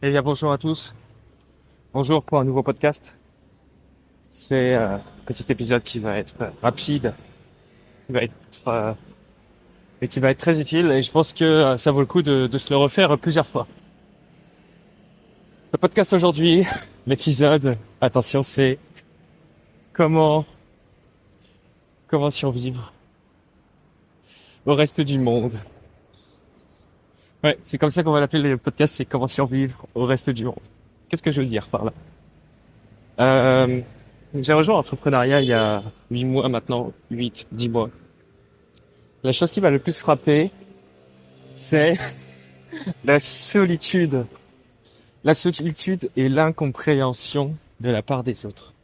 Eh bien, bonjour à tous. Bonjour pour un nouveau podcast. C'est un petit épisode qui va être rapide, qui va être et qui va être très utile. Et je pense que ça vaut le coup de se le refaire plusieurs fois. Le podcast aujourd'hui, l'épisode, attention, c'est comment comment survivre au reste du monde. Ouais, c'est comme ça qu'on va l'appeler le podcast. C'est comment survivre au reste du monde. Qu'est-ce que je veux dire par là? Euh, j'ai rejoint l'entrepreneuriat il y a 8 mois maintenant, 8, 10 mois. La chose qui m'a le plus frappé, c'est la solitude. La solitude et l'incompréhension de la part des autres.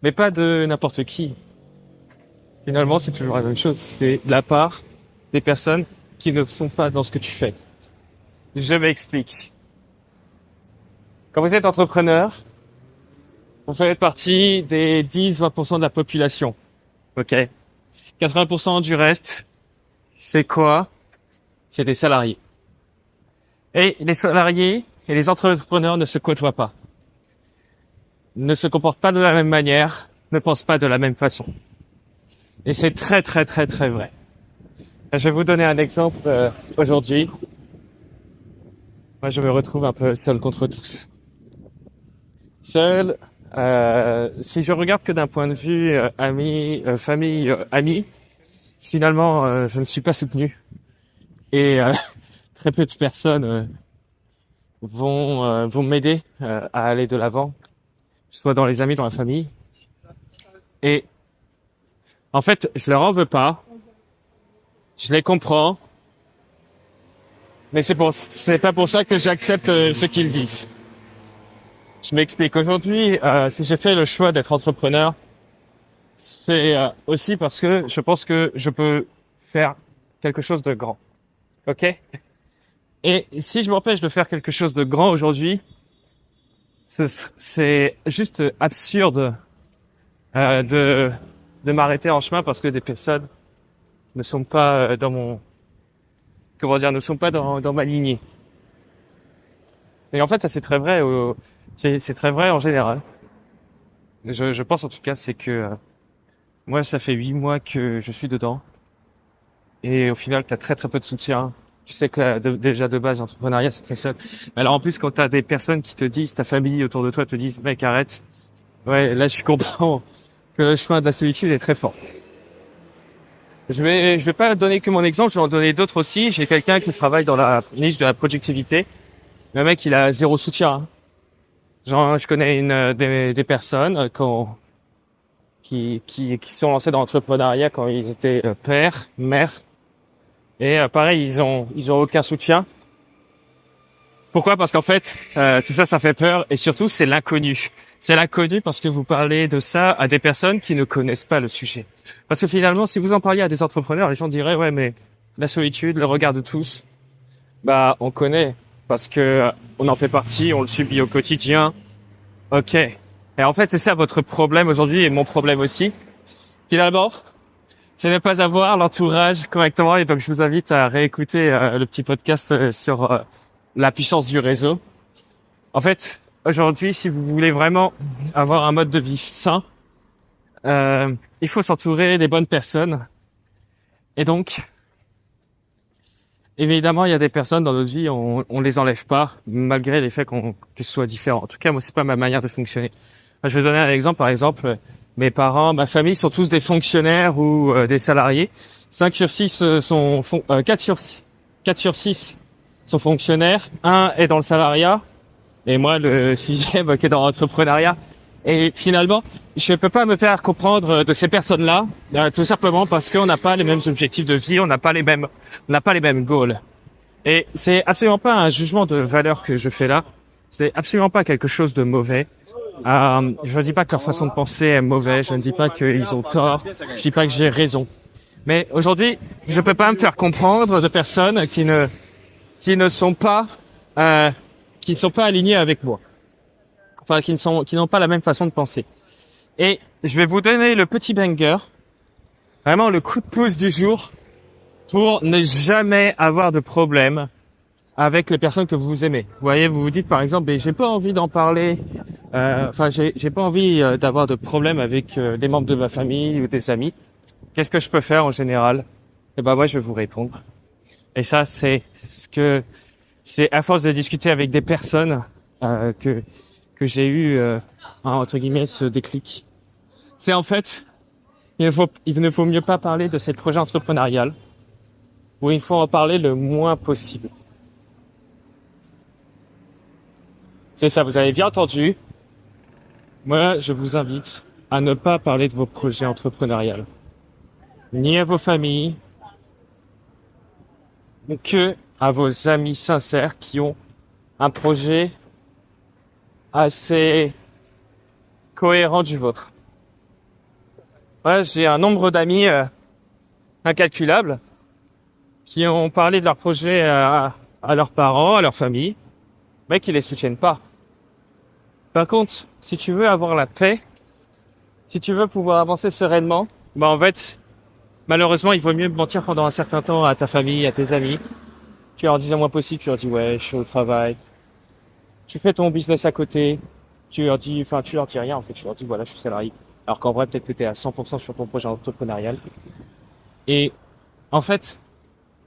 Mais pas de n'importe qui. Finalement, c'est toujours la même chose. C'est de la part des personnes qui ne sont pas dans ce que tu fais. Je m'explique. Quand vous êtes entrepreneur, vous faites partie des 10-20% de la population. OK? 80% du reste, c'est quoi? C'est des salariés. Et les salariés et les entrepreneurs ne se côtoient pas, ne se comportent pas de la même manière, ne pensent pas de la même façon. Et c'est très très très très vrai. Je vais vous donner un exemple aujourd'hui. Moi, je me retrouve un peu seul contre tous. Seul, si je regarde que d'un point de vue ami, famille, amis, finalement, je ne suis pas soutenu. Et très peu de personnes vont m'aider à aller de l'avant, soit dans les amis, dans la famille. Et en fait, je leur en veux pas. Je les comprends. Mais c'est pas pour ça que j'accepte ce qu'ils disent. Je m'explique. Aujourd'hui, si j'ai fait le choix d'être entrepreneur, c'est aussi parce que je pense que je peux faire quelque chose de grand. OK? Et si je m'empêche de faire quelque chose de grand aujourd'hui, c'est juste absurde euh, de de m'arrêter en chemin parce que des personnes ne sont pas dans mon comment dire, ne sont pas dans ma lignée. Et en fait, ça c'est très vrai. C'est très vrai en général. Je pense en tout cas, c'est que moi, ça fait 8 mois que je suis dedans. Et au final, tu as très très peu de soutien. Tu sais que déjà de base, l'entrepreneuriat, c'est très seul. Mais alors en plus, quand tu as des personnes qui te disent, ta famille autour de toi te disent, mec, arrête. Ouais, là, je comprends que le chemin de la solitude est très fort. Je vais pas donner que mon exemple, je vais en donner d'autres aussi. J'ai quelqu'un qui travaille dans la niche de la productivité. Le mec, il a zéro soutien, hein. Genre, je connais des personnes qui sont lancées dans l'entrepreneuriat quand ils étaient pères, mères. Et pareil, ils ont aucun soutien. Pourquoi? Parce qu'en fait, tout ça, ça fait peur. Et surtout, c'est l'inconnu. C'est l'inconnu parce que vous parlez de ça à des personnes qui ne connaissent pas le sujet. Parce que finalement, si vous en parliez à des entrepreneurs, les gens diraient, ouais, mais la solitude, le regard de tous, bah, on connaît. Parce que on en fait partie, on le subit au quotidien. OK. Et en fait, c'est ça votre problème aujourd'hui et mon problème aussi. Finalement, c'est ne pas avoir l'entourage correctement. Et donc, je vous invite à réécouter le petit podcast sur la puissance du réseau. En fait, aujourd'hui, si vous voulez vraiment avoir un mode de vie sain, il faut s'entourer des bonnes personnes. Et donc, évidemment, il y a des personnes dans notre vie, on les enlève pas, malgré les faits que ce soit différent. En tout cas, moi, c'est pas ma manière de fonctionner. Je vais donner un exemple. Par exemple, mes parents, ma famille sont tous des fonctionnaires ou des salariés. 5 sur 6 4 sur 6 sont fonctionnaires. Un est dans le salariat. Et moi, le sixième qui est dans l'entrepreneuriat. Et finalement, je ne peux pas me faire comprendre de ces personnes-là, tout simplement parce qu'on n'a pas les mêmes objectifs de vie, on n'a pas les mêmes goals. Et c'est absolument pas un jugement de valeur que je fais là. C'est absolument pas quelque chose de mauvais. Je ne dis pas que leur façon de penser est mauvaise. Je ne dis pas qu'ils ont tort. Je dis pas que j'ai raison. Mais aujourd'hui, je peux pas me faire comprendre de personnes qui ne sont pas qui ne sont pas alignés avec moi. Enfin, qui n'ont pas la même façon de penser. Et je vais vous donner le petit banger, vraiment le coup de pouce du jour pour ne jamais avoir de problème avec les personnes que vous aimez. Vous voyez, vous vous dites par exemple, ben, j'ai pas envie d'en parler, j'ai pas envie d'avoir de problème avec des membres de ma famille ou des amis. Qu'est-ce que je peux faire en général? Eh ben moi, je vais vous répondre. Et ça, c'est à force de discuter avec des personnes que j'ai eu entre guillemets ce déclic. C'est en fait, il ne faut mieux pas parler de ces projets entrepreneurial, où il faut en parler le moins possible. C'est ça, vous avez bien entendu. Moi, je vous invite à ne pas parler de vos projets entrepreneuriaux, ni à vos familles, que à vos amis sincères qui ont un projet assez cohérent du vôtre. Ouais, j'ai un nombre d'amis incalculable qui ont parlé de leur projet à leurs parents, à leur famille, mais qui les soutiennent pas. Par contre, si tu veux avoir la paix, si tu veux pouvoir avancer sereinement, bah en fait, malheureusement, il vaut mieux mentir pendant un certain temps à ta famille, à tes amis. Tu leur dis le moins possible, tu leur dis ouais, je suis au travail. Tu fais ton business à côté. Tu leur dis rien en fait, tu leur dis voilà, je suis salarié. Alors qu'en vrai, peut-être que tu es à 100% sur ton projet entrepreneurial. Et en fait,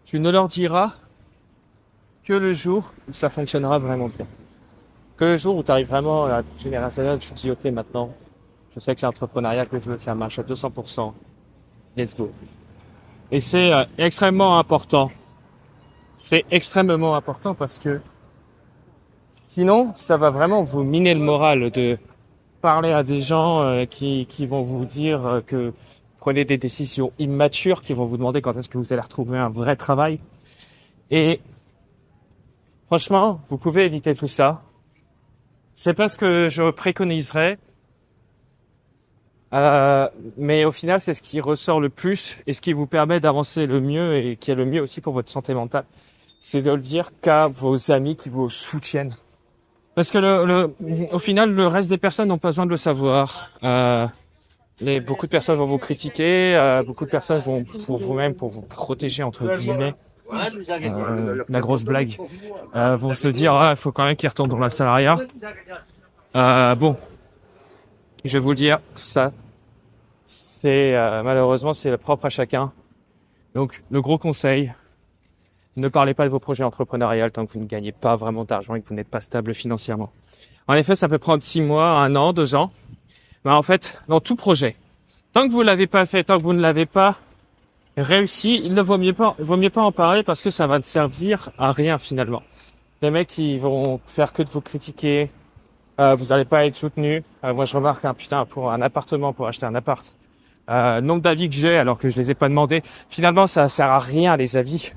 tu ne leur diras que le jour où ça fonctionnera vraiment bien. Que le jour où tu arrives vraiment à la générationnelle, tu te dis ok, maintenant, je sais que c'est entrepreneurial que je veux, ça marche à 200%. Let's go. Et c'est extrêmement important. C'est extrêmement important parce que sinon, ça va vraiment vous miner le moral de parler à des gens qui vont vous dire que prenez des décisions immatures, qui vont vous demander quand est-ce que vous allez retrouver un vrai travail. Et franchement, vous pouvez éviter tout ça. C'est pas ce que je préconiserais, mais au final, c'est ce qui ressort le plus et ce qui vous permet d'avancer le mieux et qui est le mieux aussi pour votre santé mentale. C'est de le dire qu'à vos amis qui vous soutiennent. Parce que au final, le reste des personnes n'ont pas besoin de le savoir. Beaucoup de personnes vont vous critiquer, beaucoup de personnes vont pour vous-même, pour vous protéger entre guillemets, la grosse blague, vont se dire il faut quand même qu'ils retournent dans la salariat. Bon, je vais vous le dire, tout ça, c'est malheureusement c'est propre à chacun. Donc le gros conseil, ne parlez pas de vos projets entrepreneuriaux tant que vous ne gagnez pas vraiment d'argent et que vous n'êtes pas stable financièrement. En effet, ça peut prendre 6 mois, 1 an, 2 ans. Mais en fait, dans tout projet, tant que vous l'avez pas fait, tant que vous ne l'avez pas réussi, il vaut mieux pas en parler parce que ça va ne servir à rien finalement. Les mecs, ils vont faire que de vous critiquer. Vous n'allez pas être soutenu. Moi, je remarque, pour un appartement, pour acheter un appart, nombre d'avis que j'ai alors que je les ai pas demandés. Finalement, ça sert à rien les avis.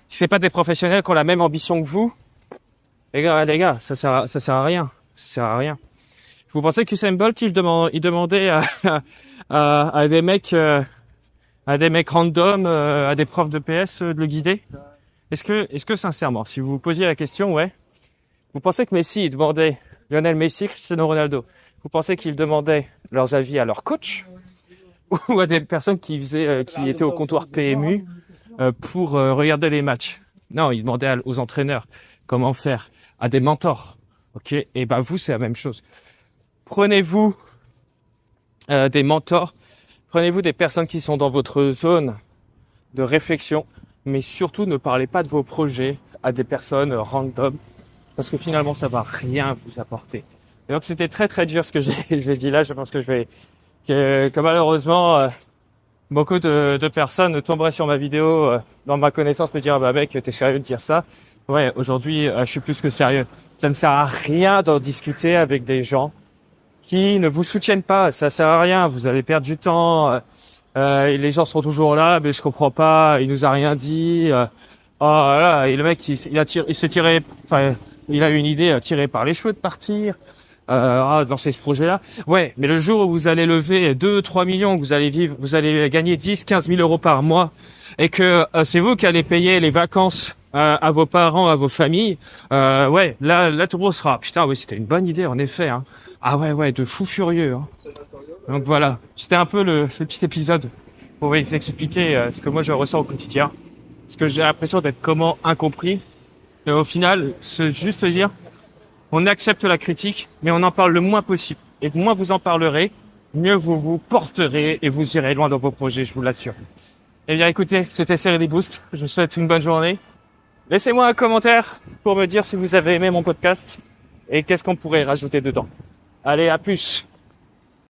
Si c'est pas des professionnels qui ont la même ambition que vous, les gars, ça sert à rien. Ça sert à rien. Vous pensez que Usain Bolt, il demandait à des mecs random, à des profs de PS de le guider? Est-ce que sincèrement, si vous vous posiez la question, ouais, vous pensez que Messi, il demandait Lionel Messi, Cristiano Ronaldo, vous pensez qu'il demandait leurs avis à leur coach ou à des personnes qui étaient au comptoir PMU pour regarder les matchs? Non, il demandait aux entraîneurs comment faire, à des mentors. Ok, et ben vous, c'est la même chose. Prenez-vous des mentors, prenez-vous des personnes qui sont dans votre zone de réflexion, mais surtout ne parlez pas de vos projets à des personnes random, parce que finalement ça va rien vous apporter. Et donc c'était très très dur ce que j'ai dit là. Je pense que malheureusement beaucoup de personnes tomberaient sur ma vidéo dans ma connaissance, me dire bah mec, t'es sérieux de dire ça? Ouais, aujourd'hui je suis plus que sérieux. Ça ne sert à rien d'en discuter avec des gens qui ne vous soutiennent pas. Ça sert à rien. Vous allez perdre du temps. Les gens sont toujours là, mais je comprends pas. Il nous a rien dit. Oh là, et le mec, il s'est tiré. Enfin, il a eu une idée tirée par les cheveux de partir. Lancer ce projet-là. Ouais, mais le jour où vous allez lever 2-3 millions, que vous allez gagner 10-15 000 euros par mois, et que c'est vous qui allez payer les vacances à vos parents, à vos familles, ouais, là tout le monde sera putain, oui, c'était une bonne idée en effet, hein. Ah ouais, de fou furieux, hein. Donc voilà, c'était un peu le petit épisode pour vous expliquer ce que moi je ressens au quotidien, parce que j'ai l'impression d'être incompris, Et au final, c'est juste dire, on accepte la critique, mais on en parle le moins possible. Et moins vous en parlerez, mieux vous vous porterez et vous irez loin dans vos projets, je vous l'assure. Eh bien, écoutez, c'était Série Boost. Je vous souhaite une bonne journée. Laissez-moi un commentaire pour me dire si vous avez aimé mon podcast et qu'est-ce qu'on pourrait rajouter dedans. Allez, à plus!